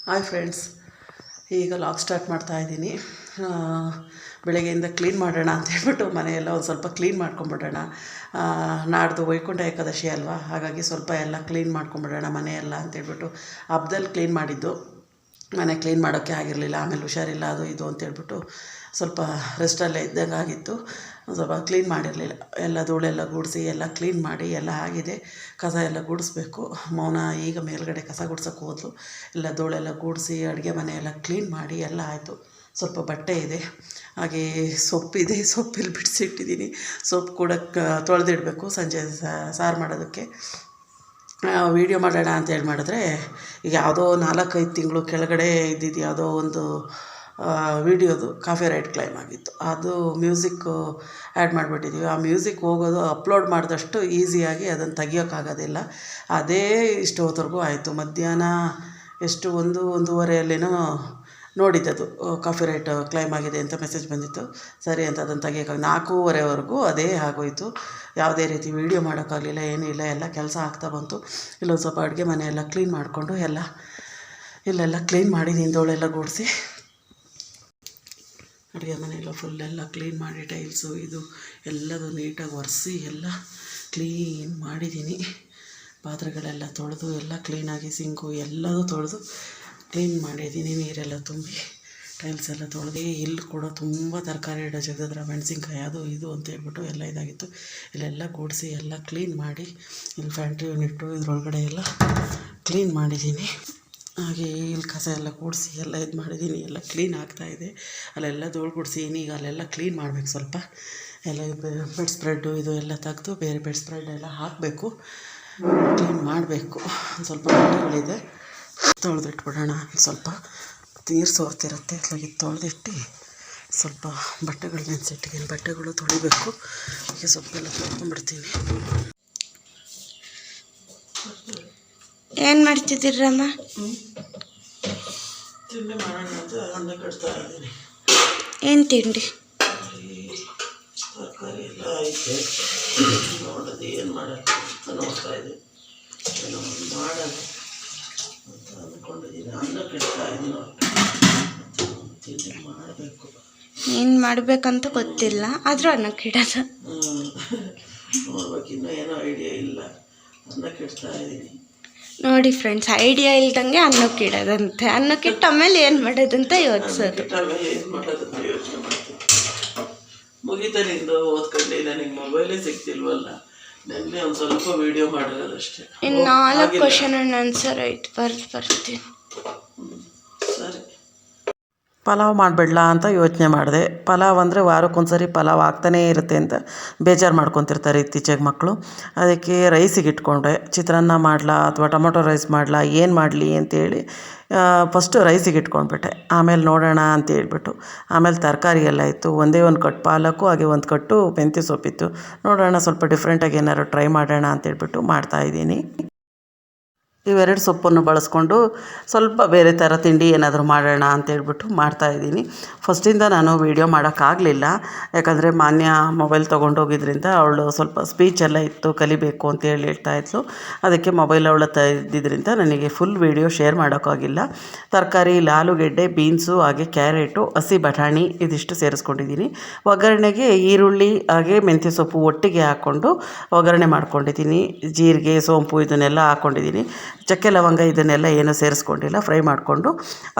Hi friends, ಈಗ log start ಮಾಡ್ತಾಯಿದ್ದೀನಿ. ಬೆಳಗ್ಗೆಯಿಂದ ಕ್ಲೀನ್ ಮಾಡೋಣ ಅಂತ ಹೇಳ್ಬಿಟ್ಟು ಮನೆಯೆಲ್ಲ ಒಂದು ಸ್ವಲ್ಪ ಕ್ಲೀನ್ ಮಾಡ್ಕೊಂಬಿಡೋಣ. ನಾಡ್ದು ವೈಕುಂಠ ಏಕಾದಶಿ ಅಲ್ವಾ, ಹಾಗಾಗಿ ಸ್ವಲ್ಪ ಎಲ್ಲ ಕ್ಲೀನ್ ಮಾಡ್ಕೊಂಬಿಡೋಣ ಮನೆಯೆಲ್ಲ ಅಂತೇಳ್ಬಿಟ್ಟು ಹಬ್ಬದಲ್ಲಿ ಕ್ಲೀನ್ ಮಾಡಿದ್ದು. ಮನೆ ಕ್ಲೀನ್ ಮಾಡೋಕ್ಕೆ ಆಗಿರಲಿಲ್ಲ, ಆಮೇಲೆ ಹುಷಾರಿಲ್ಲ ಅದು ಇದು ಅಂತೇಳ್ಬಿಟ್ಟು ಸ್ವಲ್ಪ ರೆಸ್ಟಲ್ಲೇ ಇದ್ದಂಗೆ ಆಗಿತ್ತು. ಸ್ವಲ್ಪ ಕ್ಲೀನ್ ಮಾಡಿರಲಿಲ್ಲ. ಎಲ್ಲ ಧೂಳೆಲ್ಲ ಗುಡಿಸಿ ಎಲ್ಲ ಕ್ಲೀನ್ ಮಾಡಿ ಎಲ್ಲ ಆಗಿದೆ. ಕಸ ಎಲ್ಲ ಗುಡಿಸ್ಬೇಕು. ಮೌನ ಈಗ ಮೇಲ್ಗಡೆ ಕಸ ಗುಡ್ಸೋಕ್ಕೆ ಹೋದ್ಲು. ಎಲ್ಲ ಧೂಳೆಲ್ಲ ಗುಡಿಸಿ ಅಡುಗೆ ಮನೆ ಎಲ್ಲ ಕ್ಲೀನ್ ಮಾಡಿ ಎಲ್ಲ ಆಯಿತು. ಸ್ವಲ್ಪ ಬಟ್ಟೆ ಇದೆ, ಹಾಗೆ ಸೊಪ್ಪಿದೆ, ಸೊಪ್ಪಿಲ್ಲಿ ಬಿಡಿಸಿಟ್ಟಿದ್ದೀನಿ. ಸೊಪ್ಪು ಕೂಡ ತೊಳೆದಿಡಬೇಕು ಸಂಜೆ ಸಾರು ಮಾಡೋದಕ್ಕೆ. ವೀಡಿಯೋ ಮಾಡೋಣ ಅಂತೇಳಿ ಮಾಡಿದ್ರೆ ಈಗ ಯಾವುದೋ 4-5 ತಿಂಗಳು ಕೆಳಗಡೆ ಇದ್ದಿದ್ದು ಯಾವುದೋ ಒಂದು ವೀಡಿಯೋದು ಕಾಪಿರೈಟ್ ಕ್ಲೈಮ್ ಆಗಿತ್ತು. ಅದು ಮ್ಯೂಸಿಕ್ಕು ಆ್ಯಡ್ ಮಾಡಿಬಿಟ್ಟಿದ್ದೀವಿ. ಆ ಮ್ಯೂಸಿಕ್ ಹೋಗೋದು ಅಪ್ಲೋಡ್ ಮಾಡಿದಷ್ಟು ಈಸಿಯಾಗಿ ಅದನ್ನು ತೆಗಿಯೋಕ್ಕಾಗೋದಿಲ್ಲ. ಅದೇ ಇಷ್ಟು ಹೊತ್ತವರೆಗೂ ಆಯಿತು. ಮಧ್ಯಾಹ್ನ ಎಷ್ಟು 1-1:30 ನೋಡಿದ್ದದು ಕಾಪಿರೈಟ್ ಕ್ಲೈಮ್ ಆಗಿದೆ ಅಂತ ಮೆಸೇಜ್ ಬಂದಿತ್ತು. ಸರಿ ಅಂತ ಅದನ್ನು ತೆಗಿಯೋಕ್ಕಾಗ 4:30ವರೆಗೂ ಅದೇ ಆಗೋಯಿತು. ಯಾವುದೇ ರೀತಿ ವೀಡಿಯೋ ಮಾಡೋಕ್ಕಾಗಲಿಲ್ಲ, ಏನೂ ಇಲ್ಲ. ಎಲ್ಲ ಕೆಲಸ ಆಗ್ತಾ ಬಂತು. ಇಲ್ಲೊಂದು ಸ್ವಲ್ಪ ಅಡುಗೆ ಮನೆ ಎಲ್ಲ ಕ್ಲೀನ್ ಮಾಡಿಕೊಂಡು ಇಲ್ಲೆಲ್ಲ ಕ್ಲೀನ್ ಮಾಡಿ ನಿಂದೋಳೆಲ್ಲ ಗುಡಿಸಿ ಅಡುಗೆ ಮನೆಯೆಲ್ಲ ಫುಲ್ಲೆಲ್ಲ ಕ್ಲೀನ್ ಮಾಡಿ ಟೈಲ್ಸು ಇದು ಎಲ್ಲದು ನೀಟಾಗಿ ಒರೆಸಿ ಎಲ್ಲ ಕ್ಲೀನ್ ಮಾಡಿದ್ದೀನಿ. ಪಾತ್ರೆಗಳೆಲ್ಲ ತೊಳೆದು ಎಲ್ಲ ಕ್ಲೀನಾಗಿ ಸಿಂಕು ಎಲ್ಲದೂ ತೊಳೆದು ಕ್ಲೀನ್ ಮಾಡಿದ್ದೀನಿ. ನೀರೆಲ್ಲ ತುಂಬಿ ಟೈಲ್ಸ್ ಎಲ್ಲ ತೊಳೆದು ಇಲ್ಲಿ ಕೂಡ ತುಂಬ ತರಕಾರಿ ಇಡೋ ಜಗದ್ರ ಮೆಣಸಿನ್ಕಾಯಿ ಅದು ಇದು ಅಂತ ಹೇಳ್ಬಿಟ್ಟು ಎಲ್ಲ ಇದಾಗಿತ್ತು. ಇಲ್ಲೆಲ್ಲ ಗುಡಿಸಿ ಎಲ್ಲ ಕ್ಲೀನ್ ಮಾಡಿ ಇಲ್ಲಿ ಫ್ಯಾಕ್ಟ್ರಿ ಯೂನಿಟ್ಟು ಇದ್ರೊಳಗಡೆ ಎಲ್ಲ ಕ್ಲೀನ್ ಮಾಡಿದ್ದೀನಿ. ಹಾಗೆ ಇಲ್ಲಿ ಕಸ ಎಲ್ಲ ಗುಡಿಸಿ ಎಲ್ಲ ಇದು ಮಾಡಿದ್ದೀನಿ. ಎಲ್ಲ ಕ್ಲೀನ್ ಆಗ್ತಾಯಿದೆ. ಅಲ್ಲೆಲ್ಲ ಧೂಳು ಗುಡಿಸಿದ್ದೀನಿ. ಈಗ ಅಲ್ಲೆಲ್ಲ ಕ್ಲೀನ್ ಮಾಡಬೇಕು. ಸ್ವಲ್ಪ ಎಲ್ಲ ಬೆಡ್ ಸ್ಪ್ರೆಡ್ಡು ಇದು ಎಲ್ಲ ತೆಗೆದು ಬೇರೆ ಬೆಡ್ ಸ್ಪ್ರೆಡ್ ಎಲ್ಲ ಹಾಕಬೇಕು, ಕ್ಲೀನ್ ಮಾಡಬೇಕು. ಒಂದು ಸ್ವಲ್ಪ ಬಟ್ಟೆಗಳಿದೆ, ತೊಳೆದಿಟ್ಬಿಡೋಣ. ಸ್ವಲ್ಪ ನೀರು ಸೋರ್ತಿರುತ್ತೆ, ಅట్లాಗಿ ತೊಳೆದಿಟ್ಟು ಸ್ವಲ್ಪ ಬಟ್ಟೆಗಳು ನೆನೆಸಿಟ್ಟಿದ್ದೀನಿ. ಬಟ್ಟೆಗಳು ತೊಳಿಬೇಕು. ಈಗ ಸೊಪ್ಪೆಲ್ಲ ತೊಳ್ಕೊಂಡ್ಬಿಡ್ತೀನಿ. ಏನು ಮಾಡ್ತಿದ್ದೀರಮ್ಮ? ತಿಂಡಿ ಮಾಡೋಣ ಅಂತ ಅನ್ನ ಕಟ್ತಾ ಇದ್ದೀನಿ. ಏನು ತಿಂಡಿ? ತರಕಾರಿ ಎಲ್ಲ ಐತೆ, ನೋಡೋದು ಏನು ಮಾಡೋದು ಅಂತ ನೋಡ್ತಾ ಇದ್ದೀನಿ. ಏನೋ ಒಂದು ಮಾಡೋದು ಅಂತ ಅಂದ್ಕೊಂಡಿದ್ದೀನಿ. ಅನ್ನ ಕಟ್ತಾ ಇದ್ದೀನಿ, ತಿಂಡಿ ಮಾಡಬೇಕು. ಏನು ಮಾಡಬೇಕಂತ ಗೊತ್ತಿಲ್ಲ, ಆದರೂ ಅನ್ನಕ್ಕಿಡೋದು. ನೋಡ್ಬೇಕು, ಇನ್ನೂ ಏನೋ ಐಡಿಯಾ ಇಲ್ಲ. ಅನ್ನ ಕೆಡ್ತಾ ಇದ್ದೀನಿ. ನೋಡಿ ಫ್ರೆಂಡ್ಸ್, ಐಡಿಯಾ ಇಲ್ದಂಗೆ ಅನ್ನಕ್ಕಿಡೋದಂತೆ. ಅನ್ನಕ್ಕಿಟ್ಟು ಆಮೇಲೆ ಏನು ಮಾಡೋದಂತ ಯೋಚಿಸೋದು. ಆಮೇಲೆ ಏನು ಮಾಡೋದಂತ ಯೋಚನೆ ಮಾಡ್ತೀನಿ. ಮುಗಿತಾ ನಿಂದು ಓದ್ಕೊಂಡೆ, ನನಗೆ ಮೊಬೈಲೇ ಸಿಗ್ತಿಲ್ವಲ್ಲ. ನೆನ್ನೆ ಒಂದು ಸ್ವಲ್ಪ ವೀಡಿಯೋ ಮಾಡಿರೋದಷ್ಟೇ. ಇನ್ನು 4 ಕ್ವಶನ್ ಆನ್ಸರ್ ಆಯ್ತು, ಬರ್ತೀನಿ. ಸರಿ, ಪಲಾವ್ ಮಾಡಬೇಡಲ ಅಂತ ಯೋಚನೆ ಮಾಡಿದೆ. ಪಲಾವ್ ಅಂದರೆ ವಾರಕ್ಕೊಂದ್ಸರಿ ಪಲಾವ್ ಆಗ್ತಾನೇ ಇರುತ್ತೆ ಅಂತ ಬೇಜಾರು ಮಾಡ್ಕೊತಿರ್ತಾರೆ ಇತ್ತೀಚೆಗೆ ಮಕ್ಕಳು. ಅದಕ್ಕೆ ರೈಸಿಗೆ ಇಟ್ಕೊಂಡೆ. ಚಿತ್ರಾನ್ನ ಮಾಡಲಾ ಅಥವಾ ಟೊಮೊಟೊ ರೈಸ್ ಮಾಡಲಾ, ಏನು ಮಾಡಲಿ ಅಂತೇಳಿ ಫಸ್ಟು ರೈಸಿಗೆ ಇಟ್ಕೊಂಡ್ಬಿಟ್ಟೆ. ಆಮೇಲೆ ನೋಡೋಣ ಅಂತ ಹೇಳ್ಬಿಟ್ಟು ಆಮೇಲೆ ತರಕಾರಿ ಎಲ್ಲ ಇತ್ತು. ಒಂದೇ ಒಂದು ಕಟ್ಟು ಪಾಲಕ್ಕು, ಹಾಗೆ ಒಂದು ಕಟ್ಟು ಮೆಂತ್ಯ ಸೊಪ್ಪಿತ್ತು. ನೋಡೋಣ ಸ್ವಲ್ಪ ಡಿಫ್ರೆಂಟಾಗಿ ಏನಾದ್ರು ಟ್ರೈ ಮಾಡೋಣ ಅಂತೇಳ್ಬಿಟ್ಟು ಮಾಡ್ತಾಯಿದ್ದೀನಿ. ಇವೆರಡು ಸೊಪ್ಪನ್ನು ಬಳಸ್ಕೊಂಡು ಸ್ವಲ್ಪ ಬೇರೆ ಥರ ತಿಂಡಿ ಏನಾದರೂ ಮಾಡೋಣ ಅಂತೇಳ್ಬಿಟ್ಟು ಮಾಡ್ತಾಯಿದ್ದೀನಿ. ಫಸ್ಟಿಂದ ನಾನು ವೀಡಿಯೋ ಮಾಡೋಕ್ಕಾಗಲಿಲ್ಲ, ಯಾಕಂದರೆ ಮಾನ್ಯ ಮೊಬೈಲ್ ತೊಗೊಂಡೋಗಿದ್ರಿಂದ ಅವಳು ಸ್ವಲ್ಪ ಸ್ಪೀಚ್ ಎಲ್ಲ ಇತ್ತು, ಕಲಿಬೇಕು ಅಂತೇಳಿ ಹೇಳ್ತಾಯಿದ್ಲು. ಅದಕ್ಕೆ ಮೊಬೈಲ್ ಅವಳ ಇದ್ದಿದ್ದರಿಂದ ನನಗೆ ಫುಲ್ ವೀಡಿಯೋ ಶೇರ್ ಮಾಡೋಕ್ಕಾಗಿಲ್ಲ. ತರಕಾರಿ ಇಲ್ಲಿ ಆಲೂಗೆಡ್ಡೆ, ಬೀನ್ಸು, ಹಾಗೆ ಕ್ಯಾರೆಟು, ಹಸಿ ಬಟಾಣಿ ಇದಿಷ್ಟು ಸೇರಿಸ್ಕೊಂಡಿದ್ದೀನಿ. ಒಗ್ಗರಣೆಗೆ ಈರುಳ್ಳಿ ಹಾಗೆ ಮೆಂತ್ಯ ಸೊಪ್ಪು ಒಟ್ಟಿಗೆ ಹಾಕ್ಕೊಂಡು ಒಗ್ಗರಣೆ ಮಾಡ್ಕೊಂಡಿದ್ದೀನಿ. ಜೀರಿಗೆ, ಸೋಂಪು ಇದನ್ನೆಲ್ಲ ಹಾಕ್ಕೊಂಡಿದ್ದೀನಿ. ಚಕ್ಕೆ ಲವಂಗ ಇದನ್ನೆಲ್ಲ ಏನೂ ಸೇರಿಸ್ಕೊಂಡಿಲ್ಲ. ಫ್ರೈ ಮಾಡಿಕೊಂಡು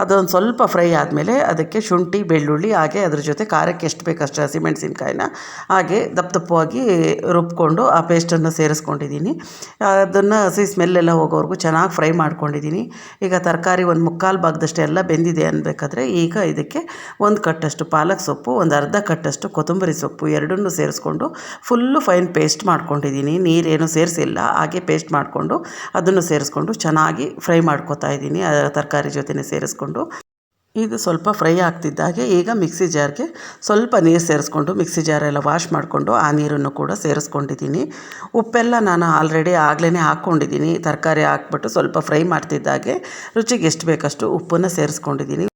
ಅದೊಂದು ಸ್ವಲ್ಪ ಫ್ರೈ ಆದಮೇಲೆ ಅದಕ್ಕೆ ಶುಂಠಿ, ಬೆಳ್ಳುಳ್ಳಿ, ಹಾಗೆ ಅದ್ರ ಜೊತೆ ಖಾರಕ್ಕೆ ಎಷ್ಟು ಬೇಕಷ್ಟು ಹಸಿಮೆಣಸಿನ್ಕಾಯಿನ ಹಾಗೆ ದಪ್ಪವಾಗಿ ರುಬ್ಕೊಂಡು ಆ ಪೇಸ್ಟನ್ನು ಸೇರಿಸ್ಕೊಂಡಿದ್ದೀನಿ. ಅದನ್ನು ಹಸಿ ಸ್ಮೆಲ್ಲೆಲ್ಲ ಹೋಗೋವರೆಗೂ ಚೆನ್ನಾಗಿ ಫ್ರೈ ಮಾಡ್ಕೊಂಡಿದ್ದೀನಿ. ಈಗ ತರಕಾರಿ ಒಂದು 3/4 ಭಾಗದಷ್ಟು ಎಲ್ಲ ಬೆಂದಿದೆ ಅನ್ಬೇಕಾದ್ರೆ ಈಗ ಇದಕ್ಕೆ 1 ಕಟ್ಟಷ್ಟು ಪಾಲಕ್ ಸೊಪ್ಪು, ಒಂದು ಅರ್ಧ ಕಟ್ಟಷ್ಟು ಕೊತ್ತಂಬರಿ ಸೊಪ್ಪು ಎರಡನ್ನೂ ಸೇರಿಸ್ಕೊಂಡು ಫುಲ್ಲು ಫೈನ್ ಪೇಸ್ಟ್ ಮಾಡ್ಕೊಂಡಿದ್ದೀನಿ. ನೀರೇನು ಸೇರಿಸಿಲ್ಲ, ಹಾಗೆ ಪೇಸ್ಟ್ ಮಾಡಿಕೊಂಡು ಅದನ್ನು ಸೇರಿಸ್ಕೊಂಡು ಚೆನ್ನಾಗಿ ಫ್ರೈ ಮಾಡ್ಕೊತಾ ಇದ್ದೀನಿ. ತರಕಾರಿ ಜೊತೆನೇ ಸೇರಿಸ್ಕೊಂಡು ಇದು ಸ್ವಲ್ಪ ಫ್ರೈ ಆಗ್ತಿದ್ದಾಗೆ ಈಗ ಮಿಕ್ಸಿ ಜಾರ್ಗೆ ಸ್ವಲ್ಪ ನೀರು ಸೇರಿಸ್ಕೊಂಡು ಮಿಕ್ಸಿ ಜಾರೆಲ್ಲ ವಾಶ್ ಮಾಡಿಕೊಂಡು ಆ ನೀರನ್ನು ಕೂಡ ಸೇರಿಸ್ಕೊಂಡಿದ್ದೀನಿ. ಉಪ್ಪೆಲ್ಲ ನಾನು ಆಲ್ರೆಡಿ ಆಗಲೇ ಹಾಕ್ಕೊಂಡಿದ್ದೀನಿ. ತರಕಾರಿ ಹಾಕ್ಬಿಟ್ಟು ಸ್ವಲ್ಪ ಫ್ರೈ ಮಾಡ್ತಿದ್ದಾಗೆ ರುಚಿಗೆ ಎಷ್ಟು ಬೇಕಷ್ಟು ಉಪ್ಪನ್ನು ಸೇರಿಸ್ಕೊಂಡಿದ್ದೀನಿ.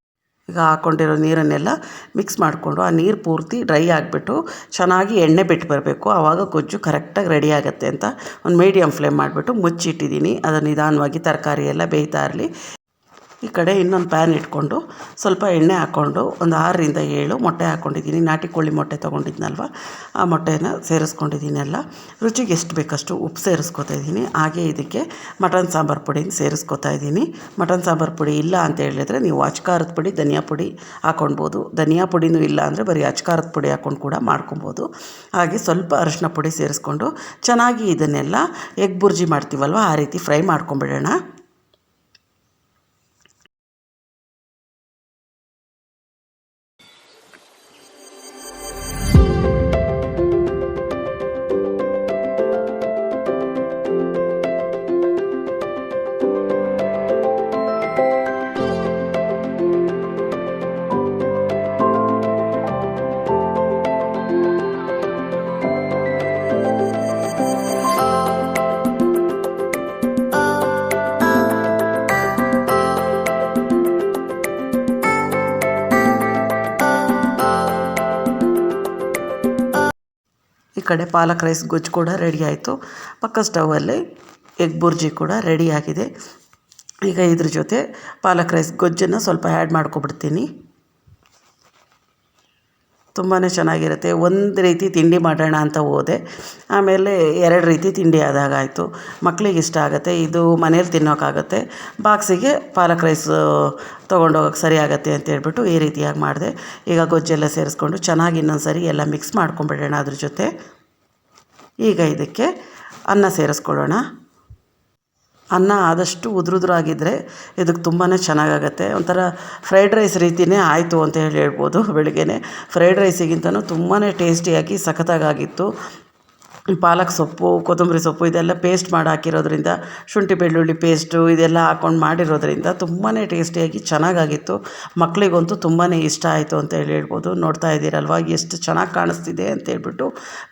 ಈಗ ಹಾಕ್ಕೊಂಡಿರೋ ನೀರನ್ನೆಲ್ಲ ಮಿಕ್ಸ್ ಮಾಡಿಕೊಂಡು ಆ ನೀರು ಪೂರ್ತಿ ಡ್ರೈ ಆಗಿಬಿಟ್ಟು ಚೆನ್ನಾಗಿ ಎಣ್ಣೆ ಬಿಟ್ಟು ಬರಬೇಕು. ಆವಾಗ ಗೊಜ್ಜು ಕರೆಕ್ಟಾಗಿ ರೆಡಿ ಆಗುತ್ತೆ ಅಂತ ಒಂದು ಮೀಡಿಯಮ್ ಫ್ಲೇಮ್ ಮಾಡಿಬಿಟ್ಟು ಮುಚ್ಚಿಟ್ಟಿದ್ದೀನಿ. ಅದು ನಿಧಾನವಾಗಿ ತರಕಾರಿ ಎಲ್ಲ ಬೇಯ್ತಾ ಇರಲಿ. ಈ ಕಡೆ ಇನ್ನೊಂದು ಪ್ಯಾನ್ ಇಟ್ಕೊಂಡು ಸ್ವಲ್ಪ ಎಣ್ಣೆ ಹಾಕ್ಕೊಂಡು ಒಂದು 6ರಿಂದ 7 ಮೊಟ್ಟೆ ಹಾಕ್ಕೊಂಡಿದ್ದೀನಿ. ನಾಟಿ ಕೋಳಿ ಮೊಟ್ಟೆ ತೊಗೊಂಡಿದ್ನಲ್ವ, ಆ ಮೊಟ್ಟೆನ ಸೇರಿಸ್ಕೊಂಡಿದ್ದೀನಿ. ಎಲ್ಲ ರುಚಿಗೆ ಎಷ್ಟು ಬೇಕಷ್ಟು ಉಪ್ಪು ಸೇರಿಸ್ಕೊತಾ ಇದ್ದೀನಿ. ಹಾಗೆ ಇದಕ್ಕೆ ಮಟನ್ ಸಾಂಬಾರು ಪುಡಿನ ಸೇರಿಸ್ಕೊತಾ ಇದ್ದೀನಿ. ಮಟನ್ ಸಾಂಬಾರು ಪುಡಿ ಇಲ್ಲ ಅಂತ ಹೇಳಿದ್ರೆ ನೀವು ಅಚ್ಕಾರದ ಪುಡಿ, ಧನಿಯಾ ಪುಡಿ ಹಾಕ್ಕೊಳ್ಬೋದು. ಧನಿಯಾ ಪುಡಿನೂ ಇಲ್ಲ ಅಂದರೆ ಬರೀ ಅಚ್ಕಾರದ ಪುಡಿ ಹಾಕ್ಕೊಂಡು ಕೂಡ ಮಾಡ್ಕೊಬೋದು. ಹಾಗೆ ಸ್ವಲ್ಪ ಅರಿಶಿನ ಪುಡಿ ಸೇರಿಸ್ಕೊಂಡು ಚೆನ್ನಾಗಿ ಇದನ್ನೆಲ್ಲ ಎಗ್ ಬುರ್ಜಿ ಮಾಡ್ತೀವಲ್ವ ಆ ರೀತಿ ಫ್ರೈ ಮಾಡ್ಕೊಂಬಿಡೋಣ. ಈ ಕಡೆ ಪಾಲಕ್ ರೈಸ್ ಗೊಜ್ಜು ಕೂಡ ರೆಡಿ ಆಯಿತು. ಪಕ್ಕ ಸ್ಟವಲ್ಲಿ ಎಗ್ ಬುರ್ಜಿ ಕೂಡ ರೆಡಿಯಾಗಿದೆ. ಈಗ ಇದ್ರ ಜೊತೆ ಪಾಲಕ್ ರೈಸ್ ಗೊಜ್ಜನ್ನು ಸ್ವಲ್ಪ ಆ್ಯಡ್ ಮಾಡ್ಕೊಬಿಡ್ತೀನಿ. ತುಂಬಾ ಚೆನ್ನಾಗಿರುತ್ತೆ. ಒಂದು ರೀತಿ ತಿಂಡಿ ಮಾಡೋಣ ಅಂತ ಹೋದೆ, ಆಮೇಲೆ 2 ರೀತಿ ತಿಂಡಿ ಆದಾಗಾಯಿತು. ಮಕ್ಕಳಿಗೆ ಇಷ್ಟ ಆಗುತ್ತೆ, ಇದು ಮನೇಲಿ ತಿನ್ನೋಕ್ಕಾಗತ್ತೆ, ಬಾಕ್ಸಿಗೆ ಪಾಲಕ್ ರೈಸ್ ತೊಗೊಂಡೋಗಕ್ಕೆ ಸರಿ ಆಗುತ್ತೆ ಅಂತ ಹೇಳ್ಬಿಟ್ಟು ಈ ರೀತಿಯಾಗಿ ಮಾಡಿದೆ. ಈಗ ಗೊಜ್ಜೆಲ್ಲ ಸೇರಿಸ್ಕೊಂಡು ಚೆನ್ನಾಗಿ ಇನ್ನೊಂದು ಸರಿ ಎಲ್ಲ ಮಿಕ್ಸ್ ಮಾಡ್ಕೊಂಬಿಡೋಣ ಅದ್ರ ಜೊತೆ. ಈಗ ಇದಕ್ಕೆ ಅನ್ನ ಸೇರಿಸ್ಕೊಳ್ಳೋಣ. ಅನ್ನ ಆದಷ್ಟು ಉದುರುದ್ರಾಗಿದ್ದರೆ ಇದಕ್ಕೆ ತುಂಬಾ ಚೆನ್ನಾಗಾಗತ್ತೆ. ಒಂಥರ ಫ್ರೈಡ್ ರೈಸ್ ರೀತಿಯೇ ಆಯಿತು ಅಂತ ಹೇಳ್ಬೋದು. ಬೆಳಗ್ಗೆನೇ ಫ್ರೈಡ್ ರೈಸಿಗಿಂತನೂ ತುಂಬಾ ಟೇಸ್ಟಿಯಾಗಿ ಸಖತ್ತಾಗಿತ್ತು. ಪಾಲಕ್ ಸೊಪ್ಪು, ಕೊತ್ತಂಬರಿ ಸೊಪ್ಪು ಇದೆಲ್ಲ ಪೇಸ್ಟ್ ಮಾಡಿ ಹಾಕಿರೋದ್ರಿಂದ, ಶುಂಠಿ ಬೆಳ್ಳುಳ್ಳಿ ಪೇಸ್ಟು ಇದೆಲ್ಲ ಹಾಕ್ಕೊಂಡು ಮಾಡಿರೋದ್ರಿಂದ ತುಂಬಾ ಟೇಸ್ಟಿಯಾಗಿ ಚೆನ್ನಾಗಾಗಿತ್ತು. ಮಕ್ಕಳಿಗಂತೂ ತುಂಬಾ ಇಷ್ಟ ಆಯಿತು ಅಂತ ಹೇಳ್ಬೋದು. ನೋಡ್ತಾ ಇದ್ದೀರಲ್ವ ಎಷ್ಟು ಚೆನ್ನಾಗಿ ಕಾಣಿಸ್ತಿದೆ ಅಂತೇಳ್ಬಿಟ್ಟು.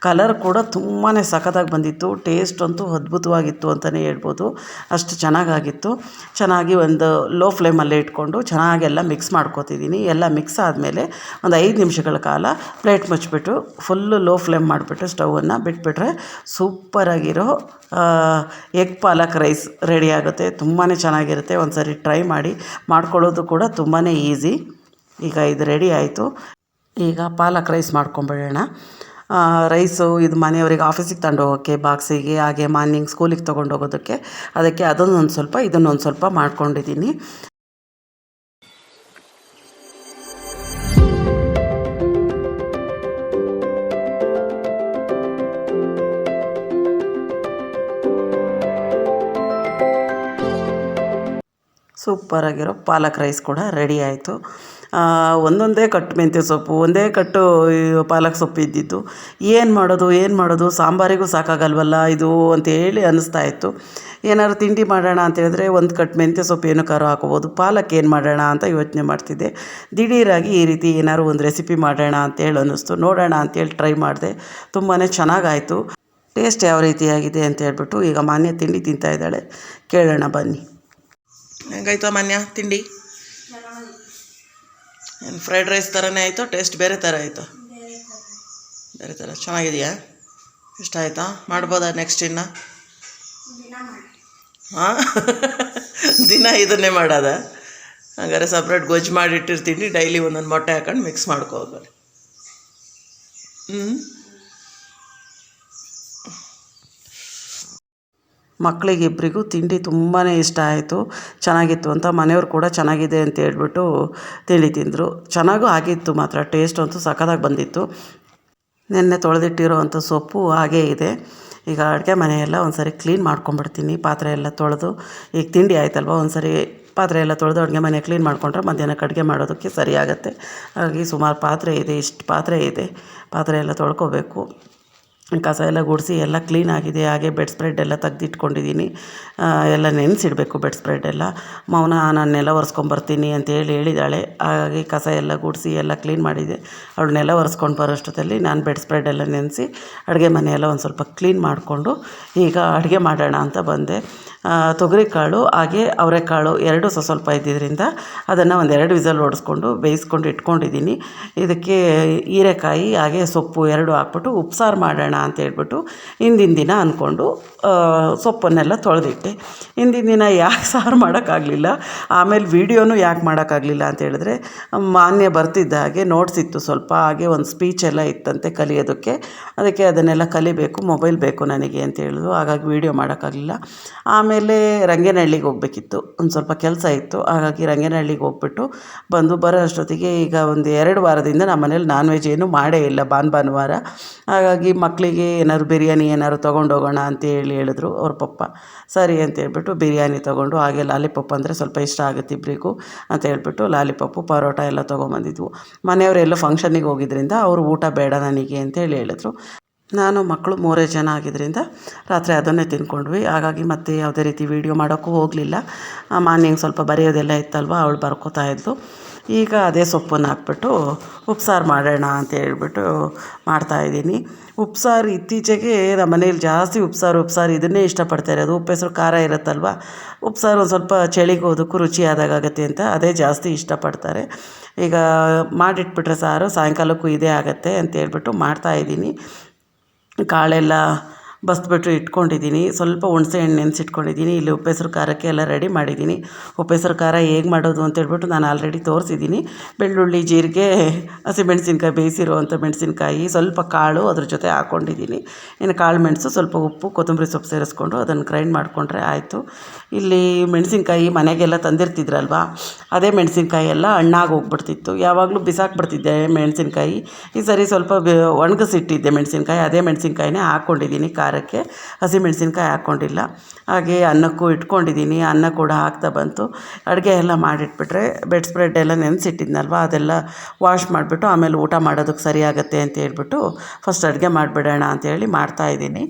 ಕಲರ್ ಕೂಡ ತುಂಬಾ ಸಖತ್ತಾಗಿ ಬಂದಿತ್ತು. ಟೇಸ್ಟ್ ಅಂತೂ ಅದ್ಭುತವಾಗಿತ್ತು ಅಂತಲೇ ಹೇಳ್ಬೋದು. ಅಷ್ಟು ಚೆನ್ನಾಗಾಗಿತ್ತು. ಚೆನ್ನಾಗಿ ಒಂದು ಲೋ ಫ್ಲೇಮಲ್ಲೇ ಇಟ್ಕೊಂಡು ಚೆನ್ನಾಗೆಲ್ಲ ಮಿಕ್ಸ್ ಮಾಡ್ಕೊತಿದ್ದೀನಿ. ಎಲ್ಲ ಮಿಕ್ಸ್ ಆದಮೇಲೆ ಒಂದು 5 ನಿಮಿಷಗಳ ಕಾಲ ಪ್ಲೇಟ್ ಮುಚ್ಚಿಬಿಟ್ಟು ಫುಲ್ಲು ಲೋ ಫ್ಲೇಮ್ ಮಾಡಿಬಿಟ್ಟು ಸ್ಟವನ್ನು ಬಿಟ್ಬಿಟ್ರೆ ಸೂಪರಾಗಿರೋ ಎಗ್ ಪಾಲಕ್ ರೈಸ್ ರೆಡಿ ಆಗುತ್ತೆ. ತುಂಬಾ ಚೆನ್ನಾಗಿರುತ್ತೆ. ಒಂದು ಸರಿ ಟ್ರೈ ಮಾಡಿ. ಮಾಡ್ಕೊಳ್ಳೋದು ಕೂಡ ತುಂಬಾ ಈಸಿ. ಈಗ ಇದು ರೆಡಿ ಆಯಿತು. ಈಗ ಪಾಲಕ್ ರೈಸ್ ಮಾಡ್ಕೊಂಬಿಡೋಣ. ರೈಸು ಇದು ಮನೆಯವ್ರಿಗೆ ಆಫೀಸಿಗೆ ತಗೊಂಡು ಹೋಗೋಕ್ಕೆ, ಬಾಕ್ಸಿಗೆ, ಹಾಗೆ ಮಾರ್ನಿಂಗ್ ಸ್ಕೂಲಿಗೆ ತೊಗೊಂಡೋಗೋದಕ್ಕೆ, ಅದಕ್ಕೆ ಅದನ್ನೊಂದು ಸ್ವಲ್ಪ ಇದನ್ನೊಂದು ಸ್ವಲ್ಪ ಮಾಡ್ಕೊಂಡಿದ್ದೀನಿ. ಸೂಪರಾಗಿರೋ ಪಾಲಕ್ ರೈಸ್ ಕೂಡ ರೆಡಿ ಆಯಿತು. ಒಂದೊಂದೇ ಕಟ್ಟು ಮೆಂತ್ಯ ಸೊಪ್ಪು, ಒಂದೇ ಕಟ್ಟು ಪಾಲಕ್ ಸೊಪ್ಪು ಇದ್ದಿದ್ದು. ಏನು ಮಾಡೋದು ಸಾಂಬಾರಿಗೂ ಸಾಕಾಗಲ್ವಲ್ಲ ಇದು ಅಂತೇಳಿ ಅನ್ನಿಸ್ತಾ ಇತ್ತು. ಏನಾದ್ರು ತಿಂಡಿ ಮಾಡೋಣ ಅಂತೇಳಿದ್ರೆ ಒಂದು ಕಟ್ಟು ಮೆಂತ್ಯ ಸೊಪ್ಪು ಏನಕ್ಕಾದ್ರು ಹಾಕೋಬೋದು, ಪಾಲಕ್ ಏನು ಮಾಡೋಣ ಅಂತ ಯೋಚನೆ ಮಾಡ್ತಿದ್ದೆ. ದಿಢೀರಾಗಿ ಈ ರೀತಿ ಏನಾದ್ರು ಒಂದು ರೆಸಿಪಿ ಮಾಡೋಣ ಅಂತೇಳಿ ಅನ್ನಿಸ್ತು. ನೋಡೋಣ ಅಂತೇಳಿ ಟ್ರೈ ಮಾಡಿದೆ. ತುಂಬಾ ಚೆನ್ನಾಗಾಯಿತು. ಟೇಸ್ಟ್ ಯಾವ ರೀತಿಯಾಗಿದೆ ಅಂತ ಹೇಳ್ಬಿಟ್ಟು ಈಗ ಮಾನ್ಯ ತಿಂಡಿ ತಿಂತಾಯಿದ್ದಾಳೆ. ಕೇಳೋಣ ಬನ್ನಿ. ಹೆಂಗಾಯ್ತು ಮಾನ್ಯ ತಿಂಡಿ? ಏನು ಫ್ರೈಡ್ ರೈಸ್ ಥರನೇ ಆಯಿತು? ಟೇಸ್ಟ್ ಬೇರೆ ಥರ ಆಯಿತು? ಬೇರೆ ಥರ ಚೆನ್ನಾಗಿದೆಯಾ? ಇಷ್ಟ ಆಯಿತಾ? ಮಾಡ್ಬೋದಾ ನೆಕ್ಸ್ಟ್ ಇನ್ನು? ಹಾಂ ದಿನ ಇದನ್ನೇ ಮಾಡೋದ? ಹಾಗಾದ್ರೆ ಸಪ್ರೇಟ್ ಗೊಜ್ಜು ಮಾಡಿಟ್ಟಿರ್ತೀನಿ. ಡೈಲಿ ಒಂದೊಂದು ಮೊಟ್ಟೆ ಹಾಕೊಂಡು ಮಿಕ್ಸ್ ಮಾಡ್ಕೋಬೋದು. ಮಕ್ಕಳಿಗಿಬ್ಬರಿಗೂ ತಿಂಡಿ ತುಂಬಾ ಇಷ್ಟ ಆಯಿತು. ಚೆನ್ನಾಗಿತ್ತು ಅಂತ ಮನೆಯವ್ರು ಕೂಡ ಚೆನ್ನಾಗಿದೆ ಅಂತ ಹೇಳ್ಬಿಟ್ಟು ತಿಂಡಿ ತಿಂದರು. ಚೆನ್ನಾಗೂ ಆಗಿತ್ತು ಮಾತ್ರ. ಟೇಸ್ಟ್ ಅಂತೂ ಸಖತ್ತಾಗಿ ಬಂದಿತ್ತು. ನೆನ್ನೆ ತೊಳೆದಿಟ್ಟಿರೋ ಅಂಥ ಸೊಪ್ಪು ಹಾಗೇ ಇದೆ. ಈಗ ಅಡುಗೆ ಮನೆಯೆಲ್ಲ ಒಂದು ಸರಿ ಕ್ಲೀನ್ ಮಾಡ್ಕೊಂಬಿಡ್ತೀನಿ. ಪಾತ್ರೆ ಎಲ್ಲ ತೊಳೆದು, ಈಗ ತಿಂಡಿ ಆಯ್ತಲ್ವ, ಒಂದು ಸರಿ ಪಾತ್ರೆ ಎಲ್ಲ ತೊಳೆದು ಅಡುಗೆ ಮನೆ ಕ್ಲೀನ್ ಮಾಡಿಕೊಂಡ್ರೆ ಮಧ್ಯಾಹ್ನಕ್ಕೆ ಅಡುಗೆ ಮಾಡೋದಕ್ಕೆ ಸರಿ ಆಗುತ್ತೆ. ಹಾಗಾಗಿ ಸುಮಾರು ಪಾತ್ರೆ ಇದೆ, ಇಷ್ಟು ಪಾತ್ರೆ ಇದೆ. ಪಾತ್ರೆ ಎಲ್ಲ ತೊಳ್ಕೊಬೇಕು. ಕಸ ಎಲ್ಲ ಗುಡಿಸಿ ಎಲ್ಲ ಕ್ಲೀನಾಗಿದೆ. ಹಾಗೆ ಬೆಡ್ ಸ್ಪ್ರೆಡ್ ಎಲ್ಲ ತೆಗ್ದಿಟ್ಕೊಂಡಿದ್ದೀನಿ. ಎಲ್ಲ ನೆನೆಸಿಡಬೇಕು ಬೆಡ್ ಸ್ಪ್ರೆಡ್ ಎಲ್ಲ. ಮೌನ ನಾನು ನೆಲ ಒರೆಸ್ಕೊಂಬರ್ತೀನಿ ಅಂತೇಳಿ ಹೇಳಿದ್ದಾಳೆ. ಹಾಗಾಗಿ ಕಸ ಎಲ್ಲ ಗುಡಿಸಿ ಎಲ್ಲ ಕ್ಲೀನ್ ಮಾಡಿದೆ. ಅವಳು ನೆಲ ಒರೆಸ್ಕೊಂಡು ಬರೋಷ್ಟೊತ್ತಲ್ಲಿ ನಾನು ಬೆಡ್ ಸ್ಪ್ರೆಡ್ ಎಲ್ಲ ನೆನೆಸಿ ಅಡುಗೆ ಮನೆಯೆಲ್ಲ ಒಂದು ಸ್ವಲ್ಪ ಕ್ಲೀನ್ ಮಾಡಿಕೊಂಡು ಈಗ ಅಡುಗೆ ಮಾಡೋಣ ಅಂತ ಬಂದೆ. ತೊಗರಿಕಾಳು ಹಾಗೆ ಅವರೆಕಾಳು ಎರಡೂ ಸ್ವಲ್ಪ ಇದ್ದಿದ್ದರಿಂದ ಅದನ್ನು ಒಂದು 2 ವಿಸಲ್ ಹೊಡೆಸ್ಕೊಂಡು ಬೇಯಿಸ್ಕೊಂಡು ಇಟ್ಕೊಂಡಿದ್ದೀನಿ. ಇದಕ್ಕೆ ಹೀರೆಕಾಯಿ ಹಾಗೆ ಸೊಪ್ಪು 2 ಹಾಕ್ಬಿಟ್ಟು ಉಪ್ಸಾರು ಮಾಡೋಣ ಅಂತ ಹೇಳ್ಬಿಟ್ಟು ಹಿಂದಿನ ದಿನ ಅಂದ್ಕೊಂಡು ಸೊಪ್ಪನ್ನೆಲ್ಲ ತೊಳೆದಿಟ್ಟೆ. ಹಿಂದಿನ ದಿನ ಯಾಕೆ ಸಾರು ಮಾಡೋಕ್ಕಾಗಲಿಲ್ಲ, ಆಮೇಲೆ ವೀಡಿಯೋನೂ ಯಾಕೆ ಮಾಡೋಕ್ಕಾಗಲಿಲ್ಲ ಅಂತ ಹೇಳಿದ್ರೆ, ಮಾನ್ಯ ಬರ್ತಿದ್ದ ಹಾಗೆ ನೋಟ್ಸ್ ಇತ್ತು ಸ್ವಲ್ಪ, ಹಾಗೆ ಒಂದು ಸ್ಪೀಚ್ ಎಲ್ಲ ಇತ್ತಂತೆ ಕಲಿಯೋದಕ್ಕೆ. ಅದಕ್ಕೆ ಅದನ್ನೆಲ್ಲ ಕಲಿಬೇಕು, ಮೊಬೈಲ್ ಬೇಕು ನನಗೆ ಅಂತ ಹೇಳಿದ್ರು. ಹಾಗಾಗಿ ವೀಡಿಯೋ ಮಾಡೋಕ್ಕಾಗಲಿಲ್ಲ. ಆಮೇಲೆ ರಂಗೇನಹಳ್ಳಿಗೆ ಹೋಗಬೇಕಿತ್ತು, ಒಂದು ಸ್ವಲ್ಪ ಕೆಲಸ ಇತ್ತು. ಹಾಗಾಗಿ ರಂಗೇನಹಳ್ಳಿಗೆ ಹೋಗ್ಬಿಟ್ಟು ಬರೋ ಅಷ್ಟೊತ್ತಿಗೆ ಈಗ ಒಂದು 2 ವಾರದಿಂದ ನಮ್ಮ ಮನೇಲಿ ನಾನ್ ವೆಜ್ ಏನೂ ಮಾಡೇ ಇಲ್ಲ ಭಾನುವಾರ. ಹಾಗಾಗಿ ಮಕ್ಕಳಿಗೆ ಏನಾದ್ರು ಬಿರಿಯಾನಿ ಏನಾದ್ರು ತೊಗೊಂಡೋಗೋಣ ಅಂತ ಹೇಳಿದ್ರು ಅವ್ರ ಪಪ್ಪ. ಸರಿ ಅಂತ ಹೇಳ್ಬಿಟ್ಟು ಬಿರಿಯಾನಿ ತೊಗೊಂಡು, ಹಾಗೆ ಲಾಲಿಪಾಪ್ ಅಂದರೆ ಸ್ವಲ್ಪ ಇಷ್ಟ ಆಗುತ್ತೆ ಇಬ್ಬರಿಗೂ ಅಂತ ಹೇಳ್ಬಿಟ್ಟು ಲಾಲಿಪಾಪು ಪರೋಟ ಎಲ್ಲ ತೊಗೊಂಬಂದಿದ್ವು. ಮನೆಯವರೆಲ್ಲ ಫಂಕ್ಷನ್ನಿಗೆ ಹೋಗಿದ್ದರಿಂದ ಅವರು ಊಟ ಬೇಡ ನನಗೆ ಅಂತೇಳಿ ಹೇಳಿದ್ರು. ನಾನು ಮಕ್ಕಳು 3 ಜನ ಆಗಿದ್ದರಿಂದ ರಾತ್ರಿ ಅದನ್ನೇ ತಿಂದ್ಕೊಂಡ್ವಿ. ಹಾಗಾಗಿ ಮತ್ತೆ ಯಾವುದೇ ರೀತಿ ವೀಡಿಯೋ ಮಾಡೋಕ್ಕೂ ಹೋಗಲಿಲ್ಲ. ಮಾರ್ನಿಂಗ್ ಸ್ವಲ್ಪ ಬರೆಯೋದೆಲ್ಲ ಇತ್ತಲ್ವ, ಅವಳು ಬರ್ಕೋತಾ ಇದ್ಲು. ಈಗ ಅದೇ ಸೊಪ್ಪನ್ನು ಹಾಕ್ಬಿಟ್ಟು ಉಪ್ಸಾರು ಮಾಡೋಣ ಅಂತ ಹೇಳ್ಬಿಟ್ಟು ಮಾಡ್ತಾಯಿದ್ದೀನಿ. ಉಪ್ಸಾರು ಇತ್ತೀಚೆಗೆ ನಮ್ಮ ಮನೇಲಿ ಜಾಸ್ತಿ ಉಪ್ಸಾರು ಇದನ್ನೇ ಇಷ್ಟಪಡ್ತಾರೆ. ಅದು ಉಪ್ಪು ಹೆಸರು ಖಾರ ಇರುತ್ತಲ್ವ, ಉಪ್ಸಾರು ಒಂದು ಸ್ವಲ್ಪ ಚಳಿಗೋದಕ್ಕೂ ರುಚಿಯಾದಾಗತ್ತೆ ಅಂತ ಅದೇ ಜಾಸ್ತಿ ಇಷ್ಟಪಡ್ತಾರೆ. ಈಗ ಮಾಡಿಟ್ಬಿಟ್ರೆ ಸಾರು ಸಾಯಂಕಾಲಕ್ಕೂ ಇದೇ ಆಗುತ್ತೆ ಅಂತ ಹೇಳ್ಬಿಟ್ಟು ಮಾಡ್ತಾಯಿದ್ದೀನಿ. ಕಾಳೆಲ್ಲ ಬಸ್ಬಿಟ್ಟು ಇಟ್ಕೊಂಡಿದ್ದೀನಿ. ಸ್ವಲ್ಪ ಹುಣಸೆ ಹಣ್ಣು ನೆನೆಸಿಟ್ಕೊಂಡಿದ್ದೀನಿ. ಇಲ್ಲಿ ಉಪ್ಪು ಹೆಸರು ಖಾರಕ್ಕೆ ಎಲ್ಲ ರೆಡಿ ಮಾಡಿದ್ದೀನಿ. ಉಪ್ಪು ಹೆಸರು ಖಾರ ಹೇಗೆ ಮಾಡೋದು ಅಂತೇಳ್ಬಿಟ್ಟು ನಾನು ಆಲ್ರೆಡಿ ತೋರಿಸಿದ್ದೀನಿ. ಬೆಳ್ಳುಳ್ಳಿ, ಜೀರಿಗೆ, ಹಸಿಮೆಣಸಿನ್ಕಾಯಿ, ಬೇಯಿಸಿರುವಂಥ ಮೆಣಸಿನ್ಕಾಯಿ, ಸ್ವಲ್ಪ ಕಾಳು ಅದ್ರ ಜೊತೆ ಹಾಕ್ಕೊಂಡಿದ್ದೀನಿ. ಇನ್ನು ಕಾಳು ಮೆಣಸು, ಸ್ವಲ್ಪ ಉಪ್ಪು, ಕೊತ್ತಂಬರಿ ಸೊಪ್ಪು ಸೇರಿಸ್ಕೊಂಡು ಅದನ್ನು ಗ್ರೈಂಡ್ ಮಾಡಿಕೊಂಡ್ರೆ ಆಯಿತು. ಇಲ್ಲಿ ಮೆಣಸಿನ್ಕಾಯಿ ಮನೆಗೆಲ್ಲ ತಂದಿರ್ತಿದ್ರಲ್ವ, ಅದೇ ಮೆಣಸಿನ್ಕಾಯಿ ಎಲ್ಲ ಹಣ್ಣಾಗಿ ಹೋಗ್ಬಿಡ್ತಿತ್ತು. ಯಾವಾಗಲೂ ಬಿಸಾಕ್ಬಿಡ್ತಿದ್ದೆ ಮೆಣಸಿನ್ಕಾಯಿ. ಈ ಸರಿ ಸ್ವಲ್ಪ ಒಣಗಿಸಿಟ್ಟಿದ್ದೆ ಮೆಣಸಿನ್ಕಾಯಿ, ಅದೇ ಮೆಣಸಿನ್ಕಾಯಿನೇ ಹಾಕ್ಕೊಂಡಿದ್ದೀನಿ ಖಾರಕ್ಕೆ. ಹಸಿಮೆಣಸಿನ್ಕಾಯಿ ಹಾಕ್ಕೊಂಡಿಲ್ಲ. ಹಾಗೆ ಅನ್ನಕ್ಕೂ ಇಟ್ಕೊಂಡಿದ್ದೀನಿ. ಅನ್ನ ಕೂಡ ಆಗ್ತಾ ಬಂತು. ಅಡುಗೆ ಎಲ್ಲ ಮಾಡಿಟ್ಬಿಟ್ರೆ ಬೆಡ್ ಸ್ಪ್ರೆಡ್ ಎಲ್ಲ ನೆನೆಸಿಟ್ಟಿದ್ನಲ್ವ, ಅದೆಲ್ಲ ವಾಶ್ ಮಾಡಿಬಿಟ್ಟು ಆಮೇಲೆ ಊಟ ಮಾಡೋದಕ್ಕೆ ಸರಿಯಾಗತ್ತೆ ಅಂತ ಹೇಳ್ಬಿಟ್ಟು ಫಸ್ಟ್ ಅಡುಗೆ ಮಾಡಿಬಿಡೋಣ ಅಂತೇಳಿ ಮಾಡ್ತಾಯಿದ್ದೀನಿ.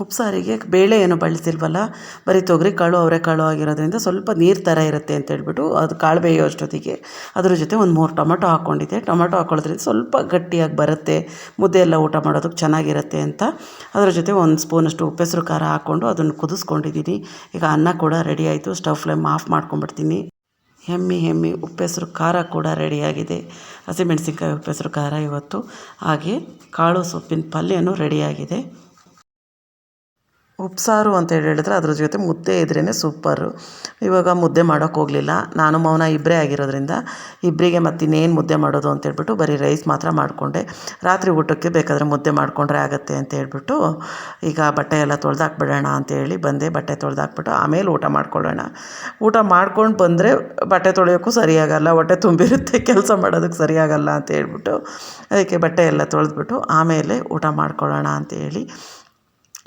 ಉಪ್ಸಾರಿಗೆ ಬೇಳೆ ಏನು ಬಳಸಿಲ್ವಲ್ಲ, ಬರೀ ತೊಗರಿಕಾಳು ಅವರೆಕಾಳು ಆಗಿರೋದ್ರಿಂದ ಸ್ವಲ್ಪ ನೀರು ಥರ ಇರುತ್ತೆ ಅಂತ ಹೇಳ್ಬಿಟ್ಟು ಅದು ಕಾಳು ಬೇಯೋ ಅಷ್ಟೊತ್ತಿಗೆ ಅದ್ರ ಜೊತೆ ಒಂದು 3 ಟೊಮೆಟೊ ಹಾಕ್ಕೊಂಡಿದ್ದೆ. ಟೊಮೆಟೊ ಹಾಕ್ಕೊಳ್ಳೋದ್ರಿಂದ ಸ್ವಲ್ಪ ಗಟ್ಟಿಯಾಗಿ ಬರುತ್ತೆ, ಮುದ್ದೆ ಎಲ್ಲ ಊಟ ಮಾಡೋದಕ್ಕೆ ಚೆನ್ನಾಗಿರುತ್ತೆ ಅಂತ ಅದ್ರ ಜೊತೆ 1 ಸ್ಪೂನಷ್ಟು ಉಪ್ಪೆಸರು ಖಾರ ಹಾಕ್ಕೊಂಡು ಅದನ್ನು ಕುದಿಸ್ಕೊಂಡಿದ್ದೀನಿ. ಈಗ ಅನ್ನ ಕೂಡ ರೆಡಿ ಆಯಿತು. ಸ್ಟವ್ ಫ್ಲೇಮ್ ಆಫ್ ಮಾಡ್ಕೊಂಡ್ಬಿಡ್ತೀನಿ. ಹೆಮ್ಮಿ ಉಪ್ಪೆಸರು ಖಾರ ಕೂಡ ರೆಡಿಯಾಗಿದೆ. ಹಸಿಮೆಣಸಿನ್ಕಾಯಿ ಉಪ್ಪೆಸರು ಖಾರ ಇವತ್ತು. ಹಾಗೆ ಕಾಳು ಸೊಪ್ಪಿನ ಪಲ್ಯನೂ ರೆಡಿಯಾಗಿದೆ. ಉಪ್ಸಾರು ಅಂತ ಹೇಳಿದ್ರೆ ಅದ್ರ ಜೊತೆ ಮುದ್ದೆ ಇದ್ರೇ ಸೂಪರು. ಇವಾಗ ಮುದ್ದೆ ಮಾಡೋಕ್ಕೆ ಹೋಗಲಿಲ್ಲ. ನಾನು ಮೌನ ಇಬ್ಬರೇ ಆಗಿರೋದ್ರಿಂದ ಇಬ್ಬರಿಗೆ ಮತ್ತಿನ್ನೇನು ಮುದ್ದೆ ಮಾಡೋದು ಅಂತೇಳ್ಬಿಟ್ಟು ಬರೀ ರೈಸ್ ಮಾತ್ರ ಮಾಡಿಕೊಂಡೆ. ರಾತ್ರಿ ಊಟಕ್ಕೆ ಬೇಕಾದರೆ ಮುದ್ದೆ ಮಾಡಿಕೊಂಡ್ರೆ ಆಗುತ್ತೆ ಅಂತ ಹೇಳ್ಬಿಟ್ಟು ಈಗ ಬಟ್ಟೆ ಎಲ್ಲ ತೊಳೆದಾಕ್ಬಿಡೋಣ ಅಂತೇಳಿ ಬಂದೆ. ಬಟ್ಟೆ ತೊಳೆದಾಕ್ಬಿಟ್ಟು ಆಮೇಲೆ ಊಟ ಮಾಡ್ಕೊಳ್ಳೋಣ. ಊಟ ಮಾಡ್ಕೊಂಡು ಬಂದರೆ ಬಟ್ಟೆ ತೊಳೆಯೋಕ್ಕೂ ಸರಿಯಾಗಲ್ಲ, ಹೊಟ್ಟೆ ತುಂಬಿರುತ್ತೆ, ಕೆಲಸ ಮಾಡೋದಕ್ಕೆ ಸರಿಯಾಗಲ್ಲ ಅಂತ ಹೇಳ್ಬಿಟ್ಟು ಅದಕ್ಕೆ ಬಟ್ಟೆ ಎಲ್ಲ ತೊಳೆದ್ಬಿಟ್ಟು ಆಮೇಲೆ ಊಟ ಮಾಡ್ಕೊಳ್ಳೋಣ ಅಂತೇಳಿ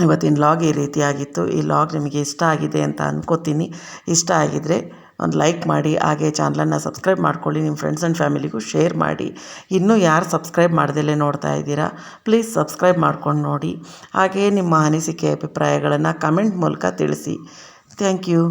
ಇವತ್ತಿನ ಲಾಗ್ ಈ ರೀತಿಯಾಗಿತ್ತು. ಈ ಲಾಗ್ ನಿಮಗೆ ಇಷ್ಟ ಆಗಿದೆ ಅಂತ ಅಂದ್ಕೋತೀನಿ. ಇಷ್ಟ ಆಗಿದ್ದರೆ ಒಂದು ಲೈಕ್ ಮಾಡಿ, ಹಾಗೆ ಚಾನಲನ್ನು ಸಬ್ಸ್ಕ್ರೈಬ್ ಮಾಡ್ಕೊಳ್ಳಿ. ನಿಮ್ಮ ಫ್ರೆಂಡ್ಸ್ ಆ್ಯಂಡ್ ಫ್ಯಾಮಿಲಿಗೂ ಶೇರ್ ಮಾಡಿ. ಇನ್ನೂ ಯಾರು ಸಬ್ಸ್ಕ್ರೈಬ್ ಮಾಡ್ದಲೇ ನೋಡ್ತಾ ಇದ್ದೀರಾ, ಪ್ಲೀಸ್ ಸಬ್ಸ್ಕ್ರೈಬ್ ಮಾಡ್ಕೊಂಡು ನೋಡಿ. ಹಾಗೆಯೇ ನಿಮ್ಮ ಅನಿಸಿಕೆ ಅಭಿಪ್ರಾಯಗಳನ್ನು ಕಮೆಂಟ್ ಮೂಲಕ ತಿಳಿಸಿ. Thank you.